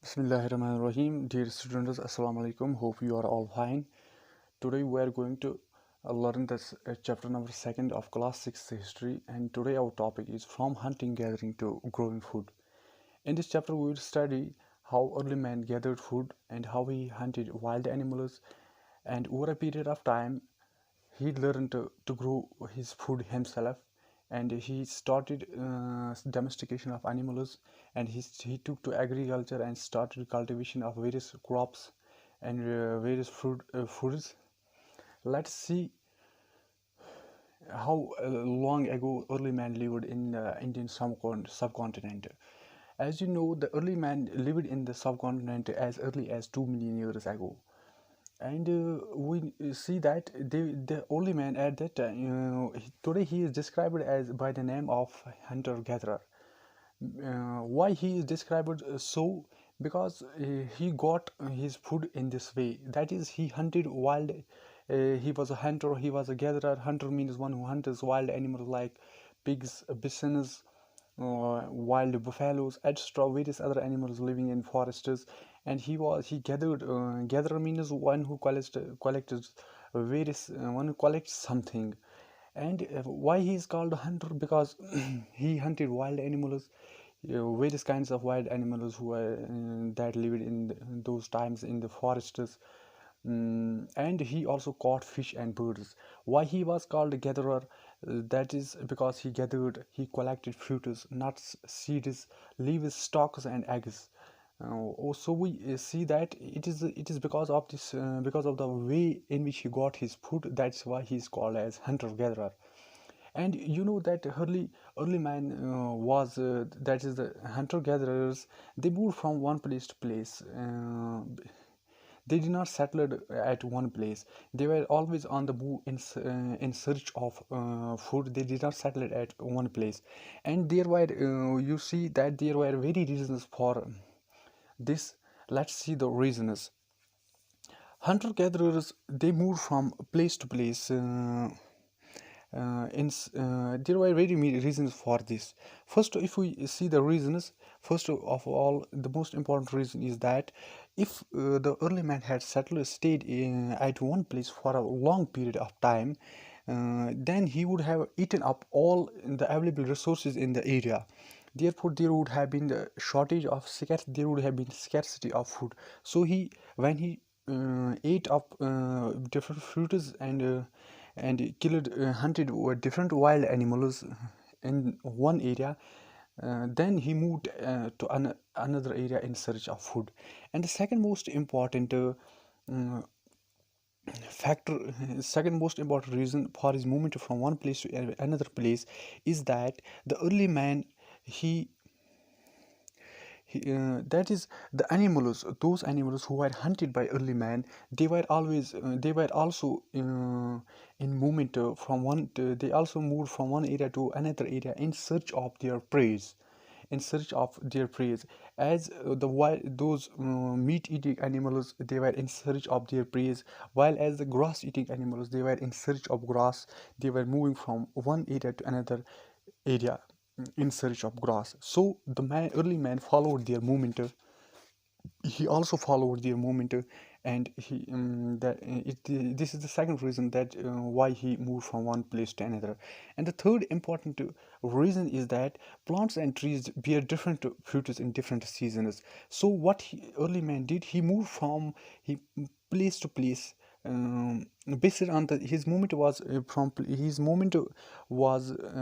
Bismillahirrahmanirrahim. Dear students, Assalamu alaikum. Hope you are all fine. Today we are going to learn this chapter number 2nd of class 6 history, and today our topic is from hunting gathering to growing food. In this chapter we will study how early man gathered food and how he hunted wild animals, and over a period of time he learned to grow his food himself, and he started domestication of animals, and he took to agriculture and started cultivation of various crops and various foods. Let's see how long ago early man lived in the Indian subcontinent. As you know, the early man lived in the subcontinent as early as 2 million years ago, and we see that the only man at that time, today he is described as by the name of hunter gatherer. Why he is described so? Because he got his food in this way, that is, he hunted wild. He was a hunter, he was a gatherer. Hunter means one who hunts wild animals like pigs, bisons, wild buffaloes, etc., various other animals living in forests. And he gathered. Gatherer means one who collects various one who collects something. And why he is called a hunter? Because he hunted wild animals, various kinds of wild animals who are that lived in those times in the forests. And he also caught fish and birds. Why he was called a gatherer? That is because he collected fruits, nuts, seeds, leaves, stalks, and eggs. Also, we see that it is because of this, because of the way in which he got his food. That's why he is called as hunter gatherer. And you know that early man was that is the hunter gatherers. They moved from one place to place. They did not settle at one place. They were always on the move in search of food. They did not settle at one place, and there were you see that there were very reasons for this. Let's see the reasons. Hunter gatherers, they moved from place to place. There were very many reasons for this. First, if we see the reasons, first of all, the most important reason is that if the early man had settled, stayed at one place for a long period of time, then he would have eaten up all the available resources in the area. Therefore, there would have been the shortage of there would have been scarcity of food. So when he ate up different fruits and killed, hunted different wild animals in one area, then he moved to another area in search of food. And the second most important mm, factor, second most important reason for his movement from one place to another place is that the early man, he that is, the animals, those animals who were hunted by early man, they were also in movement they also moved from one area to another area in search of their prey, as those meat eating animals, they were in search of their prey, while as the grass eating animals, they were in search of grass. They were moving from one area to another area in search of grass. So the early man followed their movement. He also followed their movement, and this is the second reason that why he moved from one place to another. And the third important reason is that plants and trees bear different fruits in different seasons. So what early man did, he moved from he place to place, based on his movement was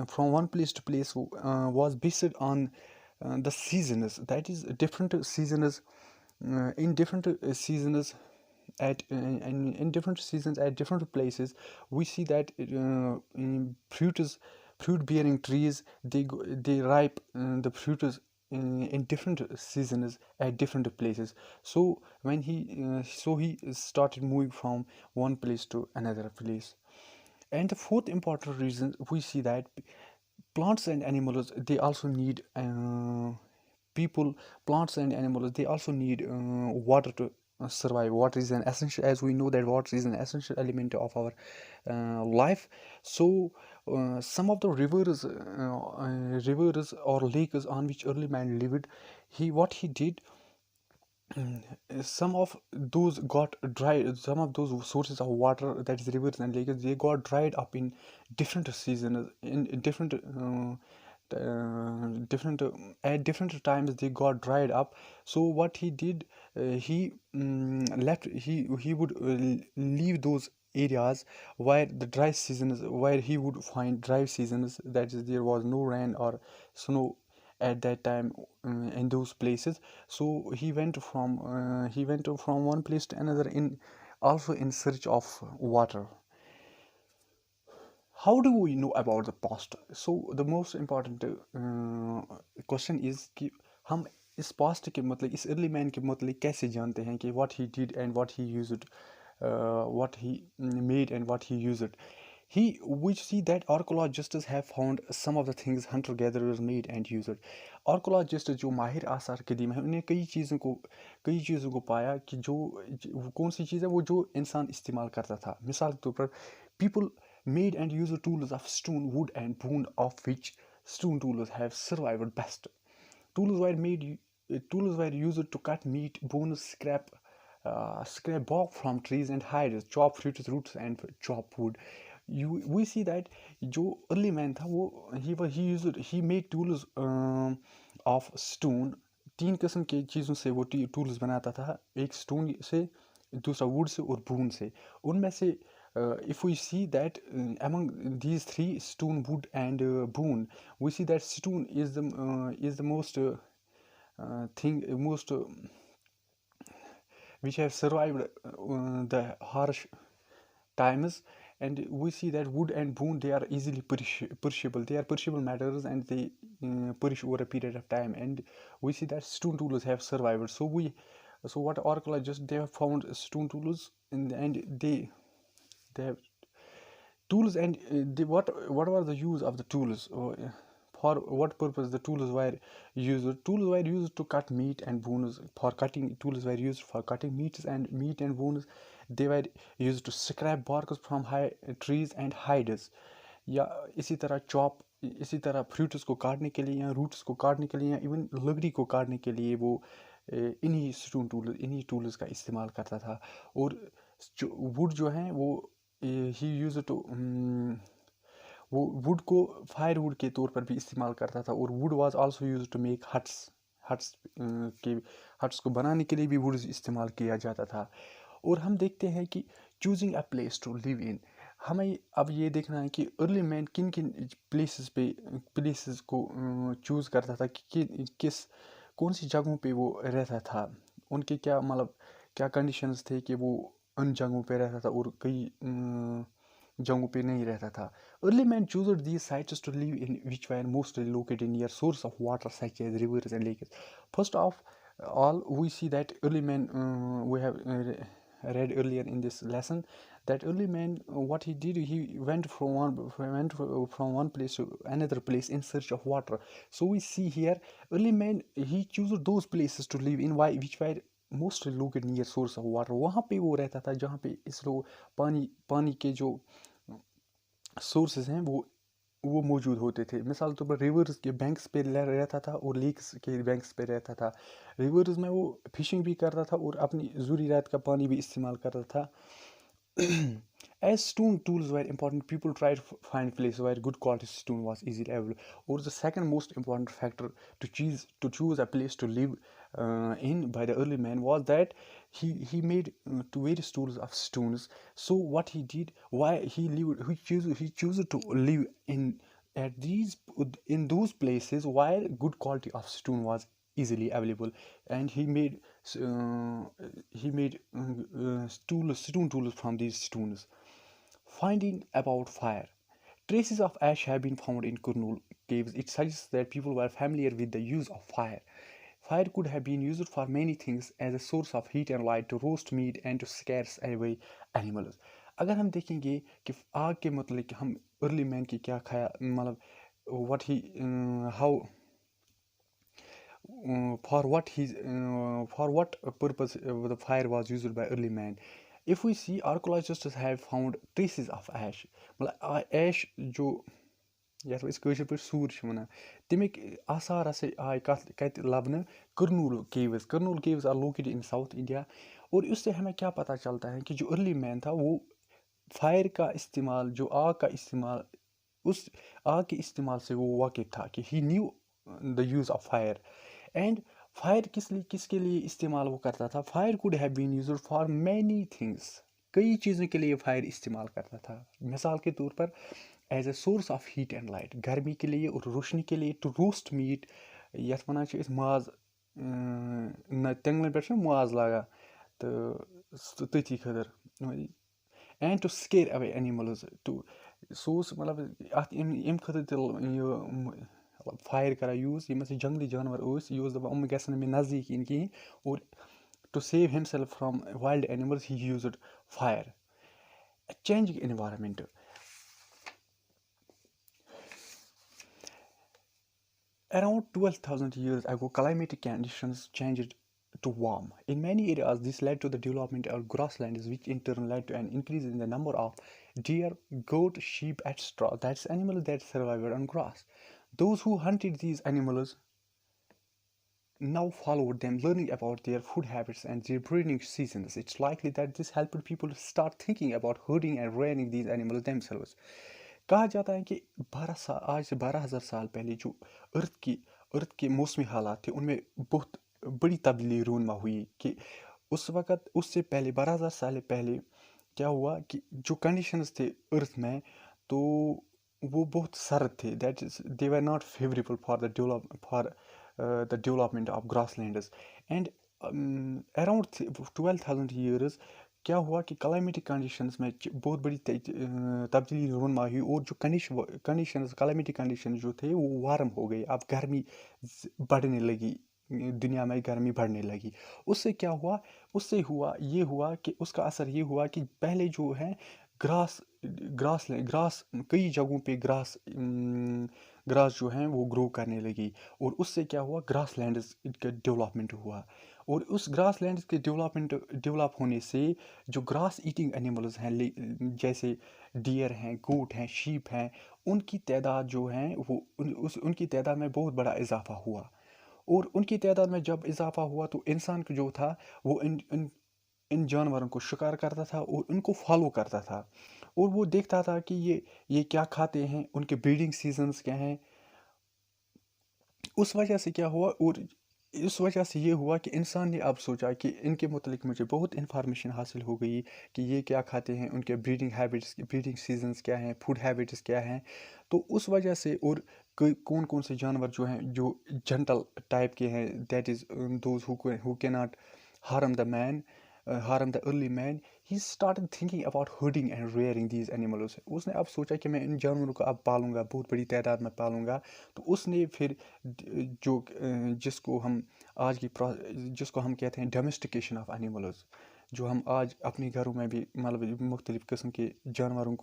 from one place to place, was based on the seasons. That is, different seasons, in different seasons in different seasons at different places. We see that fruit bearing trees, they ripe the fruits in different seasons at different places. So he started moving from one place to another place. And the fourth important reason, we see that plants and animals, they also need people plants and animals, they also need water to survive. Water is an essential, as we know that water is an essential element of our life. So some of the rivers or lakes on which early man lived, he what he did, some of those got dried, some of those sources of water, that is rivers and lakes, they got dried up in different seasons, in different different at different times they got dried up. So what he did, he left he would leave those areas where the dry seasons, where he would find dry seasons, that is there was no rain or snow at that time in those places. So he went from one place to another, in also in search of water. How do we know about the past? So the most important question is कि हम इस past के मतलब इस early man के मतलब कैसे जानते हैं कि what he did and what he used, what he made and what he used. We see that archaeologists have found some of the things hunter gatherers made and used. Archaeologists जो माहिर आसार कदीम हैं, उन्हें कई चीज़ों को पाया कि जो कौन सी चीज़ है वो जो इंसान इस्तेमाल करता था। मिसाल के तौर पर people made and used tools of stone, wood and bone, of which stone tools have survived best. Tools were made. Tools were used to cut meat, bones, scrap bark from trees and hides, chop fruits, roots, and chop wood. We see that जो early man था वो he made tools of stone. तीन किस्म के चीज़ों से वो tools बनाता था, एक स्टोन से, दूसरा वुड से और बून से। उनमें से if we see that among these three, stone, wood, and bone, we see that stone is the most thing most which have survived the harsh times. And we see that wood and bone, they are easily perishable, they are perishable matters, and they perish over a period of time. And we see that stone tools have survived. So what archaeologists, they have found stone tools, and they have tools. And what was the use of the tools, for what purpose the tools were used? Tools were used to cut meat and bones. For cutting, tools were used for cutting meat and bones. They were used to scrap bark from high trees and hides. या इसी तरह chop, इसी तरह fruits को काटने के लिए या रूट्स को काटने के लिए या इवन लकड़ी को काटने के लिए वो इन्हीं टूल्स का इस्तेमाल करता था। और जो वुड जो है वो ही यूज टू वो वुड को फायर वुड के तौर पर भी इस्तेमाल करता था। और wood was also use to make huts के हट्स को बनाने के लिए भी वुड इस्तेमाल किया जाता था। और हम देखते हैं कि choosing a place to live in, हमें अब ये देखना है कि अर्ली मैन किन किन प्लेसेस को चूज़ करता था कि कौन सी जगहों पे वो रहता था, उनके क्या मतलब क्या कंडीशंस थे कि वो उन जगहों पे रहता था और कई जगहों पे नहीं रहता था। Early man choose these sites to live in which were mostly located near source of water such as rivers and lakes. First of all, we see that early man, we have read earlier in this lesson, that early man, what he did, he went from one place to another place in search of water. So we see here early man, he chose those places to live in, why, which were most located near source of water. वहाँ पे वो रहता था जहाँ पे इस लोग पानी के जो सोर्सेज हैं वो मौजूद होते थे। मिसाल तौर पर रिवर्स के बैंक्स पे रहता था और लेक्स के बैंक्स पे रहता था। रिवर्स में वो फिशिंग भी करता था और अपनी ज़रूरियात का पानी भी इस्तेमाल करता था। As stone tools were important, people tried to find places where good quality stone was easily available. Or the second most important factor to choose a place to live in by the early man was that he made two various tools of stones. So what he did, why he chose to live in those places where good quality of stone was easily available. And he made stone tools from these stones. Finding about fire. Traces of ash have been found in Kurnool caves. It suggests that people were familiar with the use of fire. Fire could have been used for many things as a source of heat and light, to roast meat and to scare away animals. अगर हम देखेंगे कि आग के मतलब हम early man की क्या खाया मतलब what he how for what purpose the fire was used by early man. If we see, archaeologists have found traces of ash, मतलब ash जो یَتھ أسۍ کٲشِر پٲٹھۍ سوٗر چھِ وَنان تَمِکۍ آثار ہسا آے کَتہِ لَبنہٕ Kurnool caves are located in south India. اور اس سے ہمیں کیا پتہ چلتا ہے کہ جو ارلی مین تھا وہ فائر کا استعمال جو آگ کا استعمال اس آگ کے استعمال سے وہ واقف تھا کہ he knew the use of fire. And fire کس کے لیے استعمال وہ کرتا تھا؟ Fire could have been used for many things. کئی چیزوں کے لیے فائر استعمال کرتا تھا. مثال کے طور پر as a source of heat and light, گرمی کے لیے اور روشنی کے لیے. ٹو روسٹ میٹ، یَتھ وَنان چھِ أسۍ ماز تٮ۪نٛگلَن پٮ۪ٹھ چھُنہ ماز لاگان تہٕ تٔتھی خٲطرٕ. And to scare away animals too, سُہ اوس مطلب اَتھ اَمہِ خٲطرٕ تہِ یہِ فایر کران یوٗز. یِم ہسا جنگلی جانور ٲسۍ یہِ اوس دَپان یِم گژھن نہٕ مےٚ نزدیٖک یِنۍ کِہیٖنۍ. اور to save himself from wild animals he used fire. Changing environment. Around 12,000 years ago, climatic conditions changed to warm. In many areas, this led to the development of grasslands, which in turn led to an increase in the number of deer, goat, sheep, etc. That's animals that survived on grass. Those who hunted these animals now followed them, learning about their food habits and their breeding seasons. It's likely that this helped people start thinking about herding and rearing these animals themselves. کہا جاتا ہے کہ آج سے 12,000 سال پہلے جو ارتھ کے موسمی حالات تھے ان میں بہت بڑی تبدیلی رونما ہوئی. کہ اس وقت اس سے پہلے 12,000 سال پہلے کیا ہوا کہ جو کنڈیشنز تھے ارتھ میں تو وہ بہت سرد تھے. That is they were not favourable for the development of grasslands. And around 12,000 years کیا ہوا کہ کلائمیٹک کنڈیشنز میں بہت بڑی تبدیلی رونما ہوئی. اور جو کنڈیشنز کلائمیٹک کنڈیشنز جو تھے وہ وارم ہو گئی. اب گرمی بڑھنے لگی، دنیا میں گرمی بڑھنے لگی. اس سے کیا ہوا؟ اس سے یہ ہوا کہ اس کا اثر یہ ہوا کہ پہلے جو ہے گراس کئی جگہوں پہ گراس جو ہیں وہ گرو کرنے لگی. اور اس سے کیا ہوا؟ گراس لینڈز کا ڈیولپمنٹ ہوا. اور اس گراس لینڈز کے ڈیولپ ہونے سے جو گراس ایٹنگ اینیملز ہیں جیسے ڈیئر ہیں، گوٹ ہیں، شیپ ہیں، ان کی تعداد جو ہیں وہ ان کی تعداد میں بہت بڑا اضافہ ہوا. اور ان کی تعداد میں جب اضافہ ہوا تو انسان جو تھا وہ ان جانوروں کو شکار کرتا تھا اور ان کو فالو کرتا تھا. اور وہ دیکھتا تھا کہ یہ کیا کھاتے ہیں، ان کے بریڈنگ سیزنز کیا ہیں. اس وجہ سے کیا ہوا؟ اور اس وجہ سے یہ ہوا کہ انسان نے اب سوچا کہ ان کے متعلق مجھے بہت انفارمیشن حاصل ہو گئی کہ یہ کیا کھاتے ہیں، ان کے بریڈنگ سیزنز کیا ہیں، فوڈ ہیبٹس کیا ہیں. تو اس وجہ سے اور کون سے جانور جو ہیں جو جنٹل ٹائپ کے ہیں، دیٹ از دوز ہو کی not harm the early man. He started thinking about herding and rearing these animals. اس نے اب سوچا کہ میں ان جانوروں کو اب پالوں گا، بہت بڑی تعداد میں پالوں گا. تو اس نے پھر جس کو ہم کہتے ہیں ڈومیسٹیکیشن آف اینیملز، جو ہم آج اپنے گھروں میں بھی مطلب مختلف قسم کے جانوروں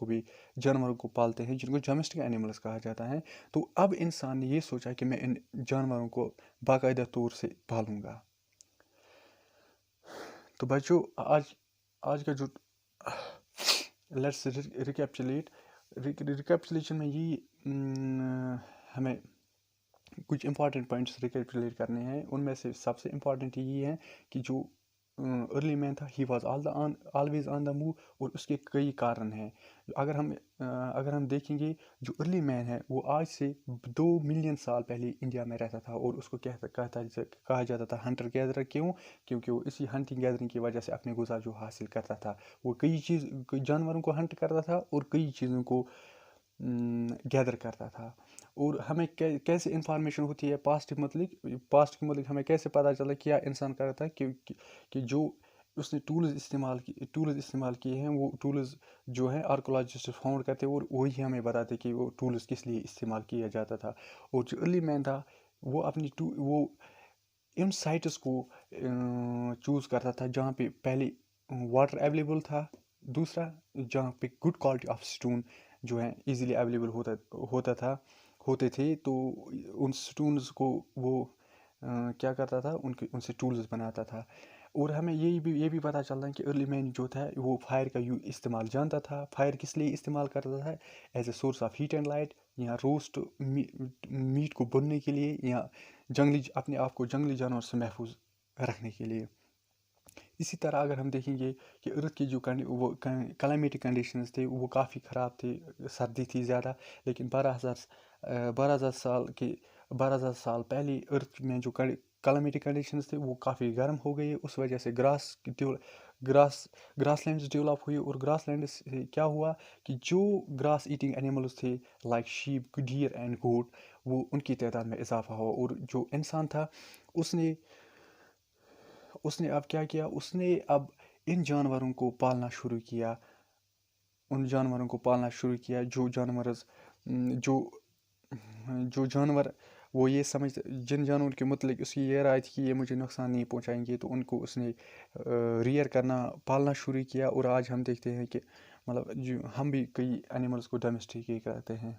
کو پالتے ہیں جن کو ڈومیسٹک اینیملز کہا جاتا ہے. تو اب انسان نے یہ سوچا کہ میں ان جانوروں کو باقاعدہ طور سے پالوں گا. تو بچوں آج کا جو لیٹس ریکیپچولیشن میں یہی ہمیں کچھ امپورٹنٹ پوائنٹس ریکیپچولیٹ کرنے ہیں. ان میں سے سب سے امپورٹنٹ یہی ہے کہ جو ارلی مین تھا he was always on the move. اور اس کے کئی کارن ہیں. اگر ہم دیکھیں گے جو ارلی مین ہے وہ آج سے 2 ملین سال پہلے انڈیا میں رہتا تھا. اور اس کو کہا جاتا تھا ہنٹر گیدرر. کیونکہ وہ اسی ہنٹنگ گیدرنگ کی وجہ سے اپنے غذا جو حاصل کرتا تھا. وہ کئی جانوروں کو ہنٹ کرتا تھا اور کئی چیزوں کو گیدر کرتا تھا. اور ہمیں کیسے انفارمیشن ہوتی ہے پاسٹ کے متعلق ہمیں کیسے پتہ چلا کیا انسان کرتا ہے کہ جو اس نے ٹولز استعمال کیے ہیں وہ ٹولز جو ہیں آرکولوجسٹ فاؤنڈ کرتے اور وہی ہمیں بتاتے کہ وہ ٹولز کس لیے استعمال کیا جاتا تھا. اور جو ارلی مین تھا وہ وہ ان سائٹس کو چوز کرتا تھا جہاں پہ پہلے واٹر اویلیبل تھا. دوسرا جہاں پہ گڈ کوالٹی آف سٹون جو ہیں ایزیلی اویلیبل ہوتے تھے. تو ان سٹونز کو وہ کیا کرتا تھا، ان سے ٹولز بناتا تھا. اور ہمیں یہ بھی پتہ چلتا ہے کہ ارلی مین جو تھا وہ فائر کا استعمال جانتا تھا. فائر کس لیے استعمال کرتا تھا؟ As a source of heat and light. یا روسٹ میٹ کو بننے کے لیے، یا اپنے آپ کو جنگلی جانور سے محفوظ رکھنے کے لیے. اسی طرح اگر ہم دیکھیں گے کہ ارتھ کی جو وہ کلائمیٹک کنڈیشنز تھے وہ کافی خراب تھے، سردی تھی زیادہ، لیکن 12,000 سال پہلے ارتھ میں جو کلائمیٹک کنڈیشنز تھے وہ کافی گرم ہو گئی. اس وجہ سے گراس لینڈز ڈیولپ ہوئی، اور گراس لینڈ سے کیا ہوا کہ جو گراس ایٹنگ اینیملز تھے لائک شیپ، ڈیئر اینڈ گوٹ، وہ ان کی تعداد میں اضافہ ہوا. اور جو انسان تھا اس نے اب کیا کیا، اس نے اب ان جانوروں کو پالنا شروع کیا، جو جانور وہ یہ جن جانوروں کے متعلق اس کی یہ رائے تھی کہ یہ مجھے نقصان نہیں پہنچائیں گے، تو ان کو اس نے پالنا شروع کیا. اور آج ہم دیکھتے ہیں کہ مطلب ہم بھی کئی اینیملز کو ڈومیسٹیکیٹ کرتے ہیں.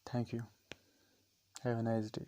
Thank you. Have a nice day.